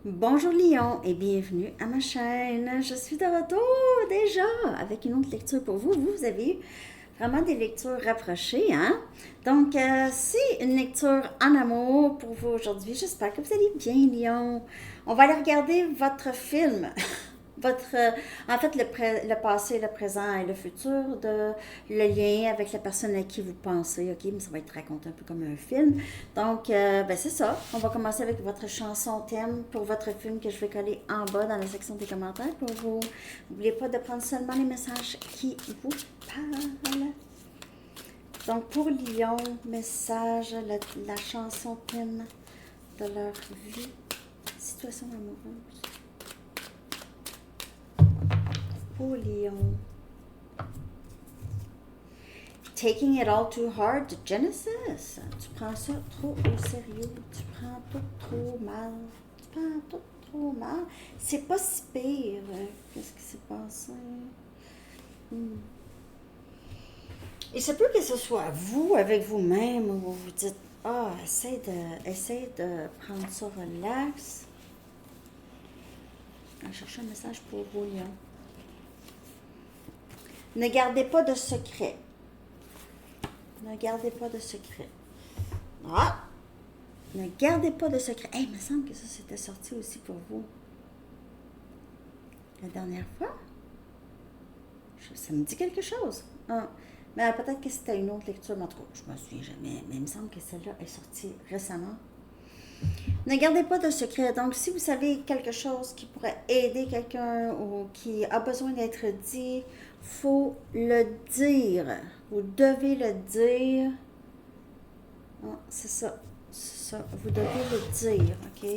Bonjour Lyon et bienvenue à ma chaîne. Je suis de retour déjà avec une autre lecture pour vous. Vous avez eu vraiment des lectures rapprochées, hein? Donc, c'est une lecture en amour pour vous aujourd'hui. J'espère que vous allez bien, Lyon. On va aller regarder votre film. Votre, en fait, le passé, le présent et le futur, le lien avec la personne à qui vous pensez, ok? Mais ça va être raconté un peu comme un film. Donc, ben c'est ça. On va commencer avec votre chanson thème pour votre film que je vais coller en bas dans la section des commentaires pour vous. N'oubliez pas de prendre seulement les messages qui vous parlent. Donc, pour Lyon, message, la chanson thème de leur vie, situation amoureuse. Pour Lyon. Taking it all too hard, Genesis. Tu prends ça trop au sérieux. Tu prends tout trop mal. Tu prends tout trop mal. C'est pas si pire. Qu'est-ce qui s'est passé? Il se peut que ce soit vous, avec vous-même, où vous vous dites, ah, essaye de prendre ça relax. On va chercher un message pour vous, Lyon. Ne gardez pas de secret. Ne gardez pas de secret. Ah! Ne gardez pas de secret. Hey, il me semble que ça c'était sorti aussi pour vous. La dernière fois. Ça me dit quelque chose. Ah. Mais peut-être que c'était une autre lecture, mais en tout cas, je me souviens jamais. Mais il me semble que celle-là est sortie récemment. Ne gardez pas de secret. Donc, si vous savez quelque chose qui pourrait aider quelqu'un ou qui a besoin d'être dit, faut le dire. Vous devez le dire. Ah, c'est ça. C'est ça. Vous devez le dire, OK?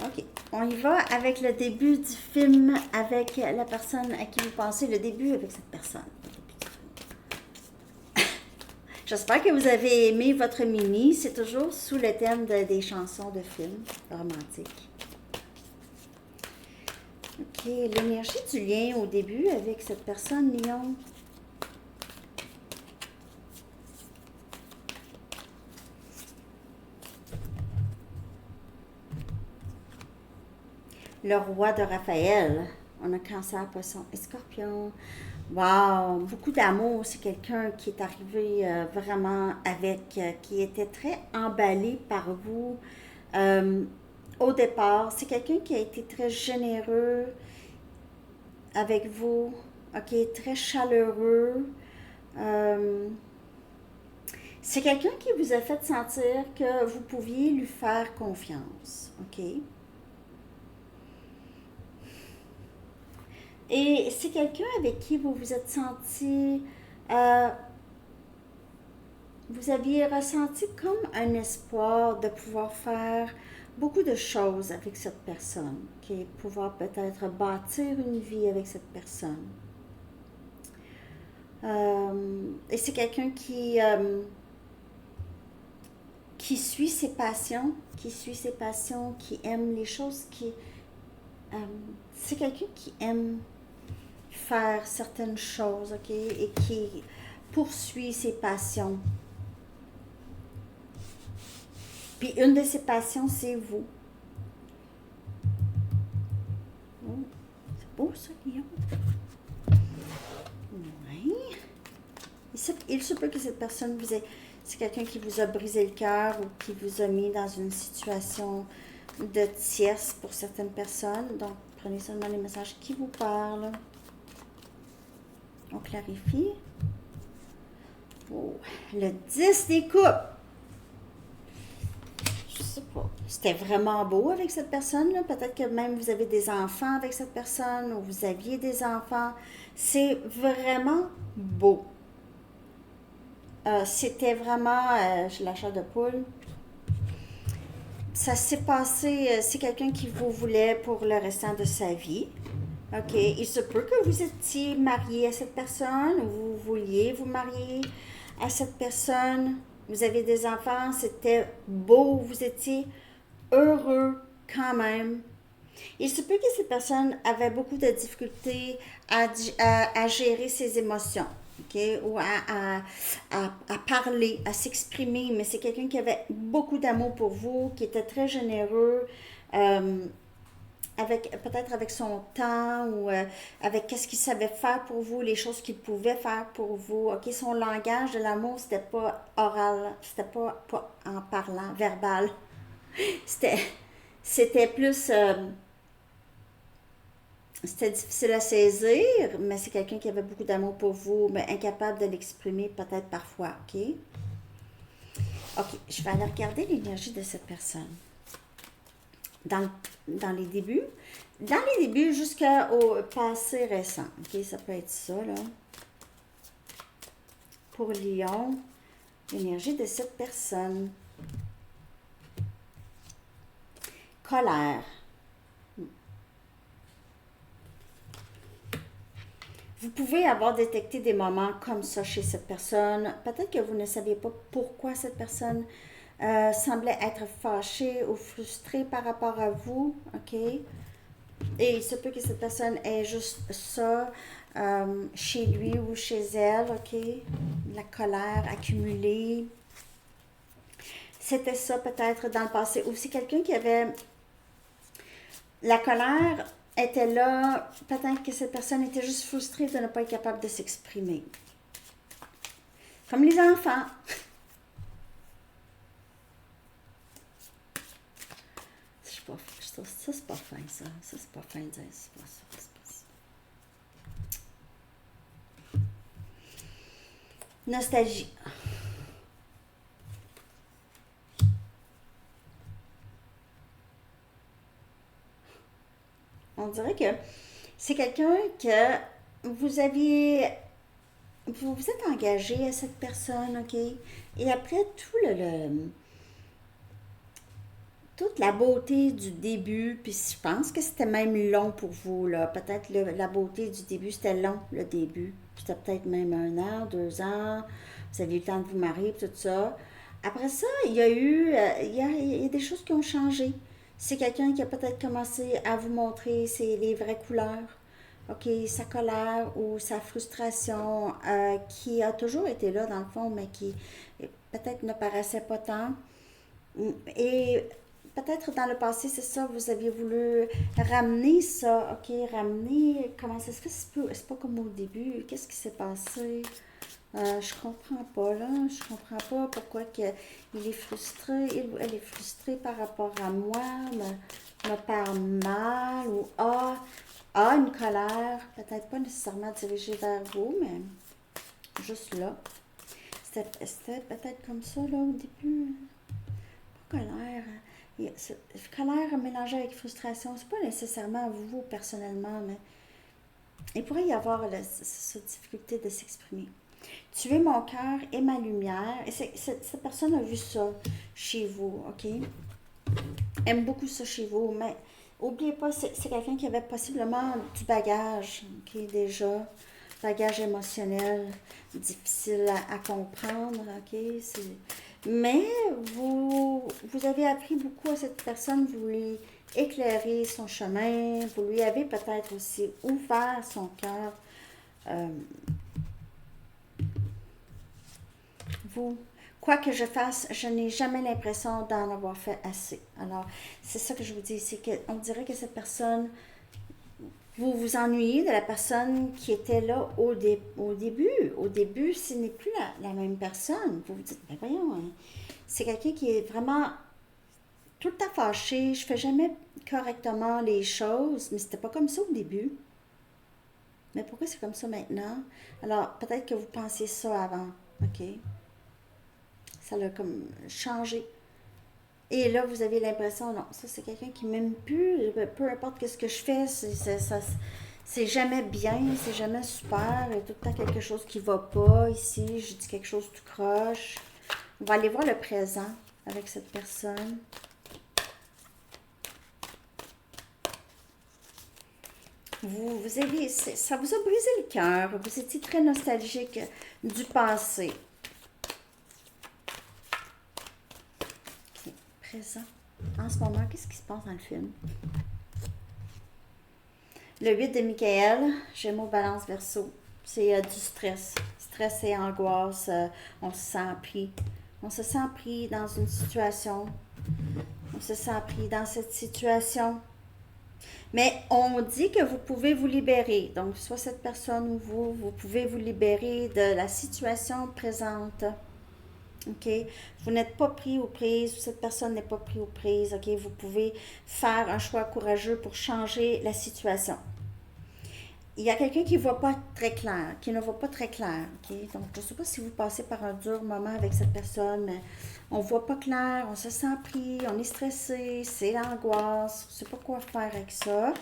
OK. On y va avec le début du film, avec la personne à qui vous pensez, le début avec cette personne. J'espère que vous avez aimé votre mini. C'est toujours sous le thème des chansons de films romantiques. OK. L'énergie du lien au début avec cette personne, Lyon. Le roi de Raphaël. On a Cancer, Poisson et Scorpion. Wow, beaucoup d'amour. C'est quelqu'un qui est arrivé vraiment avec, qui était très emballé par vous au départ. C'est quelqu'un qui a été très généreux avec vous, ok, très chaleureux. Euh, c'est quelqu'un qui vous a fait sentir que vous pouviez lui faire confiance, ok? Et c'est quelqu'un avec qui vous vous êtes senti, euh, vous aviez ressenti comme un espoir de pouvoir faire beaucoup de choses avec cette personne, qui pouvoir peut-être bâtir une vie avec cette personne. Et c'est quelqu'un qui suit ses passions, qui aime les choses, euh, c'est quelqu'un qui aime faire certaines choses, ok, et qui poursuit ses passions. Puis une de ses passions, c'est vous. Oh, c'est beau ça, Guillaume. Oui. Il se peut que cette personne vous ait, c'est quelqu'un qui vous a brisé le cœur ou qui vous a mis dans une situation de tierce pour certaines personnes. Donc, prenez seulement les messages qui vous parlent. On clarifie. Oh, le 10 des coupes. Je sais pas. C'était vraiment beau avec cette personne-là. Peut-être que même vous avez des enfants avec cette personne ou vous aviez des enfants. C'est vraiment beau. C'était vraiment l'achat de poule. Ça s'est passé, c'est quelqu'un qui vous voulait pour le restant de sa vie. OK. Il se peut que vous étiez marié à cette personne ou vous vouliez vous marier à cette personne. Vous avez des enfants, c'était beau, vous étiez heureux quand même. Il se peut que cette personne avait beaucoup de difficultés à gérer ses émotions, ok, ou à parler, à s'exprimer, mais c'est quelqu'un qui avait beaucoup d'amour pour vous, qui était très généreux, euh, avec peut-être avec son temps ou avec qu'est-ce qu'il savait faire pour vous, les choses qu'il pouvait faire pour vous. OK, son langage de l'amour, c'était pas oral, c'était pas en parlant, verbal. C'était c'était plus c'était difficile à saisir, mais c'est quelqu'un qui avait beaucoup d'amour pour vous, mais incapable de l'exprimer peut-être parfois, OK? OK, je vais aller regarder l'énergie de cette personne. Dans, dans les débuts, dans les débuts jusqu'au passé récent, OK? Ça peut être ça, là. Pour Lion, l'énergie de cette personne. Colère. Vous pouvez avoir détecté des moments comme ça chez cette personne. Peut-être que vous ne saviez pas pourquoi cette personne semblait être fâchée ou frustrée par rapport à vous, OK? Et il se peut que cette personne ait juste ça chez lui ou chez elle, OK? La colère accumulée. C'était ça peut-être dans le passé. Ou c'est quelqu'un qui avait la colère était là, peut-être que cette personne était juste frustrée de ne pas être capable de s'exprimer. Comme les enfants. Je trouve ça, c'est pas fin, ça. Ça, c'est pas fin de dire, c'est pas ça, c'est pas ça. Nostalgie. On dirait que c'est quelqu'un que vous aviez vous vous êtes engagé à cette personne, OK? Et après tout toute la beauté du début, puis je pense que c'était même long pour vous, là. Peut-être la beauté du début, c'était long, le début. C'était peut-être même 1 an, 2 ans. Vous aviez eu le temps de vous marier, tout ça. Après ça, il y a eu, il y a des choses qui ont changé. C'est quelqu'un qui a peut-être commencé à vous montrer les vraies couleurs. OK, sa colère ou sa frustration qui a toujours été là dans le fond, mais qui peut-être ne paraissait pas tant. Et peut-être dans le passé, c'est ça, vous aviez voulu ramener ça, OK, ramener, comment ça se fait, c'est pas comme au début, qu'est-ce qui s'est passé? Je comprends pas, là, je comprends pas pourquoi il est frustré, elle est frustrée par rapport à moi, me parle mal, ou a une colère, peut-être pas nécessairement dirigée vers vous, mais juste là. C'était peut-être comme ça, là, au début. Pas colère. Colère mélangée avec frustration, c'est pas nécessairement vous personnellement, mais il pourrait y avoir cette difficulté de s'exprimer. Tu es mon cœur et ma lumière. Et cette personne a vu ça chez vous, OK? Aime beaucoup ça chez vous, mais oubliez pas, c'est quelqu'un qui avait possiblement du bagage, OK, déjà. Bagage émotionnel difficile à comprendre, OK? Mais vous avez appris beaucoup à cette personne, vous lui éclairez son chemin, vous lui avez peut-être aussi ouvert son cœur. Euh, vous, quoi que je fasse, je n'ai jamais l'impression d'en avoir fait assez. Alors, c'est ça que je vous dis, c'est qu'on dirait que cette personne, vous vous ennuyez de la personne qui était là au début. Au début, ce n'est plus la même personne. Vous vous dites, ben voyons, hein, c'est quelqu'un qui est vraiment tout le temps fâché, je fais jamais correctement les choses, mais c'était pas comme ça au début. Mais pourquoi c'est comme ça maintenant? Alors, peut-être que vous pensiez ça avant, OK? Ça l'a comme changé. Et là, vous avez l'impression, non, ça c'est quelqu'un qui m'aime plus, peu importe ce que je fais, c'est jamais bien, c'est jamais super, il y a tout le temps quelque chose qui va pas ici, je dis quelque chose tout croche. On va aller voir le présent avec cette personne. Ça vous a brisé le cœur, vous étiez très nostalgique du passé. Ok, présent. En ce moment, qu'est-ce qui se passe dans le film? Le 8 de Michael, Gémeaux, Balance, Verseau. C'est du stress. Stress et angoisse. On se sent pris. On se sent pris dans une situation On se sent pris dans cette situation. Mais on dit que vous pouvez vous libérer. Donc, soit cette personne ou vous pouvez vous libérer de la situation présente. OK? Vous n'êtes pas pris ou prise, cette personne n'est pas pris ou prise. OK? Vous pouvez faire un choix courageux pour changer la situation. Il y a quelqu'un qui ne voit pas très clair, qui ne voit pas très clair. OK? Donc, je ne sais pas si vous passez par un dur moment avec cette personne, mais on ne voit pas clair, on se sent pris, on est stressé, c'est l'angoisse, on ne sait pas quoi faire avec ça.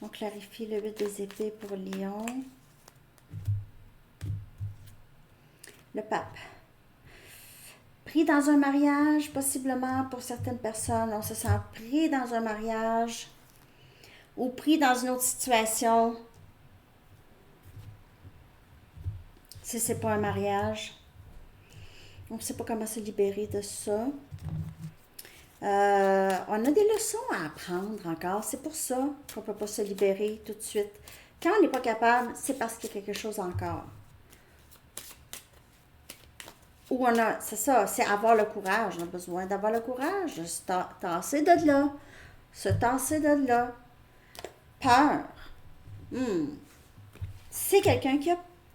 On clarifie le 8 des épées pour Lion. Le pape. Pris dans un mariage, possiblement pour certaines personnes, on se sent pris dans un mariage ou pris dans une autre situation. Si ce n'est pas un mariage, on ne sait pas comment se libérer de ça. On a des leçons à apprendre encore. C'est pour ça qu'on ne peut pas se libérer tout de suite. Quand on n'est pas capable, c'est parce qu'il y a quelque chose encore. Ou c'est ça, c'est avoir le courage. On a besoin d'avoir le courage de se tasser de là. Se tasser de là. Peur. C'est quelqu'un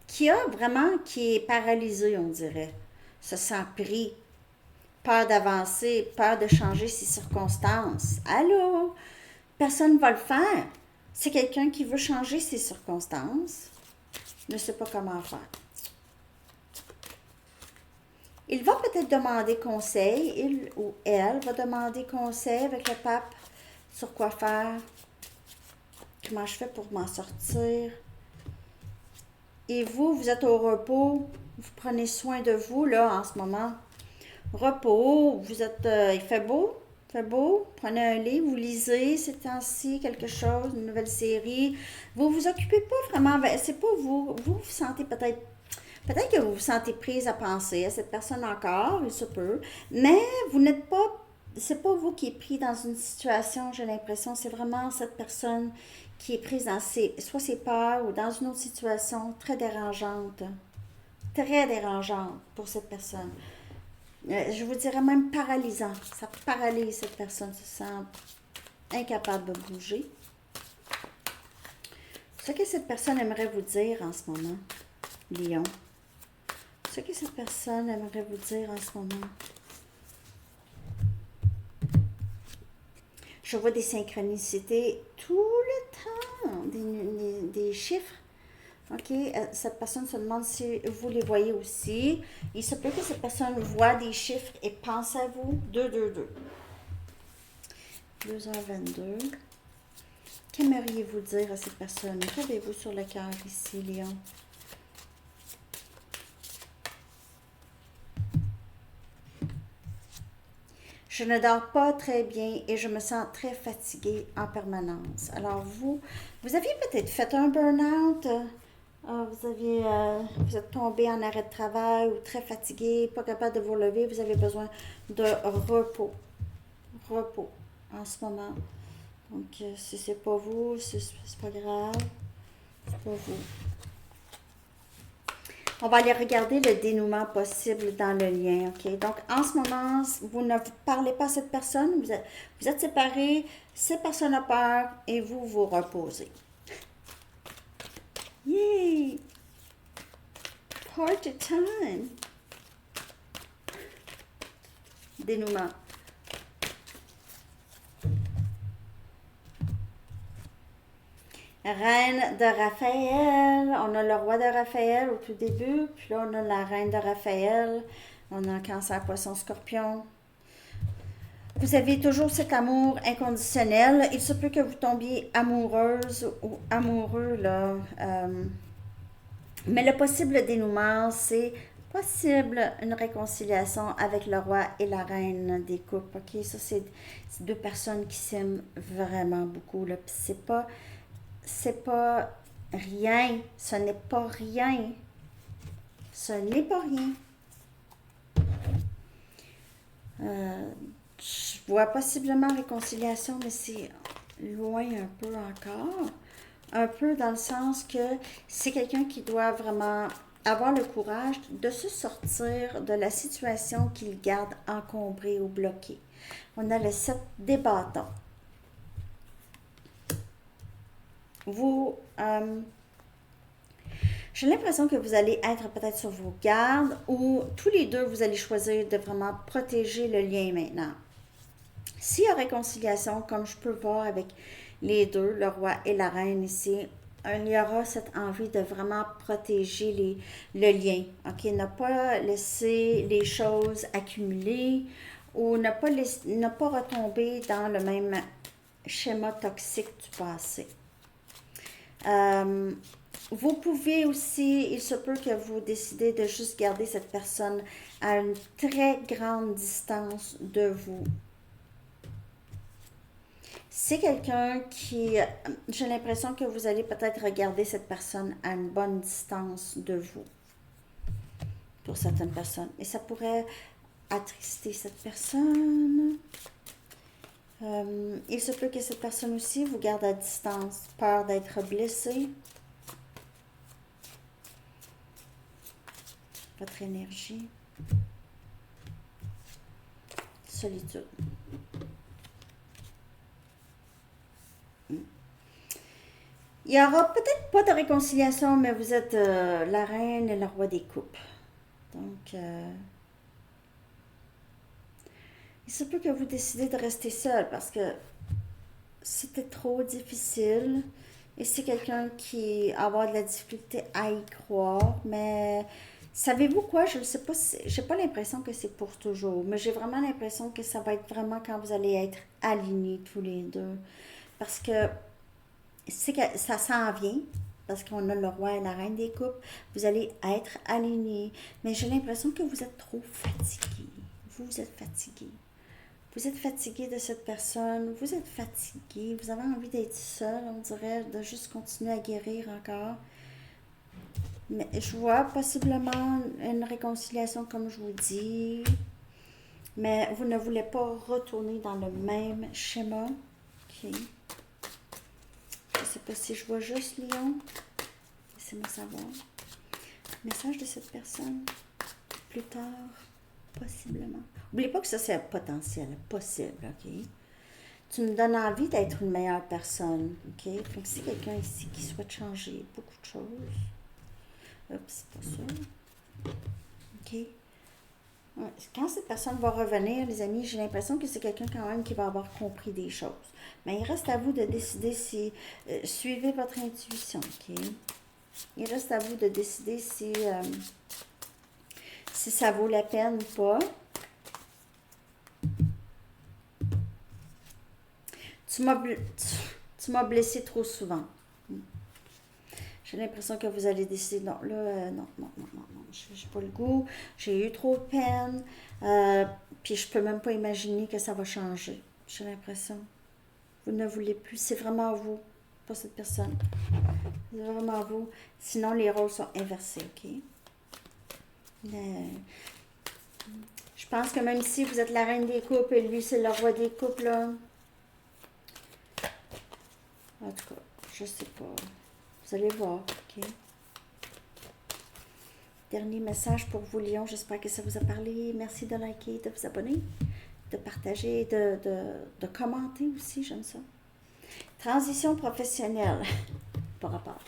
qui est paralysé, on dirait. Se sent pris. Peur d'avancer, peur de changer ses circonstances. Allô? Personne ne va le faire. C'est quelqu'un qui veut changer ses circonstances, ne sait pas comment faire. Il va peut-être demander conseil, il ou elle va demander conseil avec le pape sur quoi faire, comment je fais pour m'en sortir. Et vous êtes au repos, vous prenez soin de vous là en ce moment. Repos, il fait beau, prenez un livre, vous lisez ces temps-ci quelque chose, une nouvelle série. Vous vous occupez pas vraiment, c'est pas vous sentez peut-être que vous vous sentez prise à penser à cette personne encore, il se peut, mais vous n'êtes pas, c'est pas vous qui êtes pris dans une situation, j'ai l'impression, c'est vraiment cette personne qui est prise dans soit ses peurs ou dans une autre situation très dérangeante pour cette personne. Je vous dirais même paralysant. Ça paralyse cette personne, se sent incapable de bouger. Ce que cette personne aimerait vous dire en ce moment, Lion. Ce que cette personne aimerait vous dire en ce moment. Je vois des synchronicités tout le temps, des chiffres. OK, cette personne se demande si vous les voyez aussi. Il se peut que cette personne voit des chiffres et pense à vous. 2-2-2. 2h22. Qu'aimeriez-vous dire à cette personne? Qu'avez-vous sur le cœur ici, Lion? Je ne dors pas très bien et je me sens très fatiguée en permanence. Alors vous aviez peut-être fait un burn-out. Vous êtes tombé en arrêt de travail ou très fatigué, pas capable de vous lever. Vous avez besoin de repos. Repos en ce moment. Donc, si c'est pas vous, c'est pas grave. C'est pas vous. On va aller regarder le dénouement possible dans le lien, OK? Donc, en ce moment, vous ne parlez pas à cette personne, vous êtes séparés, cette personne a peur et vous vous reposez. Yay! Party time! Dénouement. Reine de Raphaël. On a le roi de Raphaël au tout début. Puis là, on a la reine de Raphaël. On a un cancer, poisson, scorpion. Vous avez toujours cet amour inconditionnel. Il se peut que vous tombiez amoureuse ou amoureux, là. Mais le possible dénouement, c'est possible une réconciliation avec le roi et la reine des coupes. OK? Ça, c'est deux personnes qui s'aiment vraiment beaucoup, là. Puis c'est pas rien. Ce n'est pas rien. Ce n'est pas rien. Je vois possiblement réconciliation, mais c'est loin un peu encore. Un peu dans le sens que c'est quelqu'un qui doit vraiment avoir le courage de se sortir de la situation qu'il garde encombrée ou bloquée. On a le 7 des bâtons. Vous, j'ai l'impression que vous allez être peut-être sur vos gardes ou tous les deux, vous allez choisir de vraiment protéger le lien maintenant. S'il y a réconciliation, comme je peux voir avec les deux, le roi et la reine ici, il y aura cette envie de vraiment protéger le lien. OK? Ne pas laisser les choses accumuler ou ne pas retomber dans le même schéma toxique du passé. Vous pouvez aussi, il se peut que vous décidez de juste garder cette personne à une très grande distance de vous. C'est quelqu'un qui, j'ai l'impression que vous allez peut-être regarder cette personne à une bonne distance de vous, pour certaines personnes. Et ça pourrait attrister cette personne. Il se peut que cette personne aussi vous garde à distance, peur d'être blessée. Votre énergie. Solitude. Il n'y aura peut-être pas de réconciliation, mais vous êtes la reine et le roi des coupes. Donc, il se peut que vous décidez de rester seul parce que c'était trop difficile. Et c'est quelqu'un qui va avoir de la difficulté à y croire, mais savez-vous quoi? Je ne sais pas, j'ai pas l'impression que c'est pour toujours, mais j'ai vraiment l'impression que ça va être vraiment quand vous allez être alignés tous les deux. Parce que c'est que ça s'en vient, parce qu'on a le roi et la reine des coupes, vous allez être alignés, mais j'ai l'impression que vous êtes trop fatigué. Vous êtes fatigué. Vous êtes fatigué de cette personne, vous êtes fatigué, vous avez envie d'être seul, on dirait, de juste continuer à guérir encore. Mais je vois possiblement une réconciliation, comme je vous dis, mais vous ne voulez pas retourner dans le même schéma. Ok. Je ne sais pas si je vois juste Lion. Laissez-moi savoir. Message de cette personne. Plus tard, possiblement. N'oubliez pas que ça, c'est potentiel, possible, ok? Tu me donnes envie d'être une meilleure personne, ok? Donc, c'est quelqu'un ici qui souhaite changer beaucoup de choses. Oups, c'est pas ça. Ok? Ouais. Quand cette personne va revenir, les amis, j'ai l'impression que c'est quelqu'un quand même qui va avoir compris des choses. Mais il reste à vous de décider si... suivez votre intuition, ok? Il reste à vous de décider si ça vaut la peine ou pas. Tu m'as blessé trop souvent. J'ai l'impression que vous allez décider, non, là, non, j'ai pas le goût, j'ai eu trop de peine, puis je peux même pas imaginer que ça va changer. J'ai l'impression. Vous ne voulez plus, c'est vraiment vous, pas cette personne. C'est vraiment vous. Sinon, les rôles sont inversés, ok? Je pense que même si vous êtes la reine des couples et lui, c'est le roi des couples, là. En tout cas, je sais pas. Vous allez voir, ok? Dernier message pour vous, Lion. J'espère que ça vous a parlé. Merci de liker, de vous abonner, de partager, de commenter aussi. J'aime ça. Transition professionnelle. Par rapport.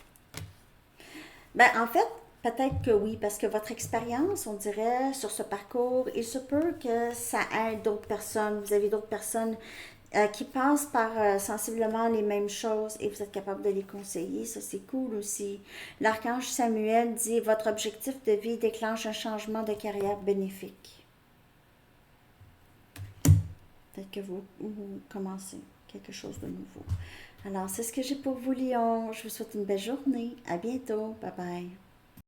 Ben, en fait, peut-être que oui, parce que votre expérience, on dirait, sur ce parcours, il se peut que ça aide d'autres personnes. Vous avez d'autres personnes qui passent par sensiblement les mêmes choses et vous êtes capable de les conseiller. Ça, c'est cool aussi. L'archange Samuel dit, votre objectif de vie déclenche un changement de carrière bénéfique. Peut-être que vous commencez quelque chose de nouveau. Alors, c'est ce que j'ai pour vous, Lion. Je vous souhaite une belle journée. À bientôt. Bye bye.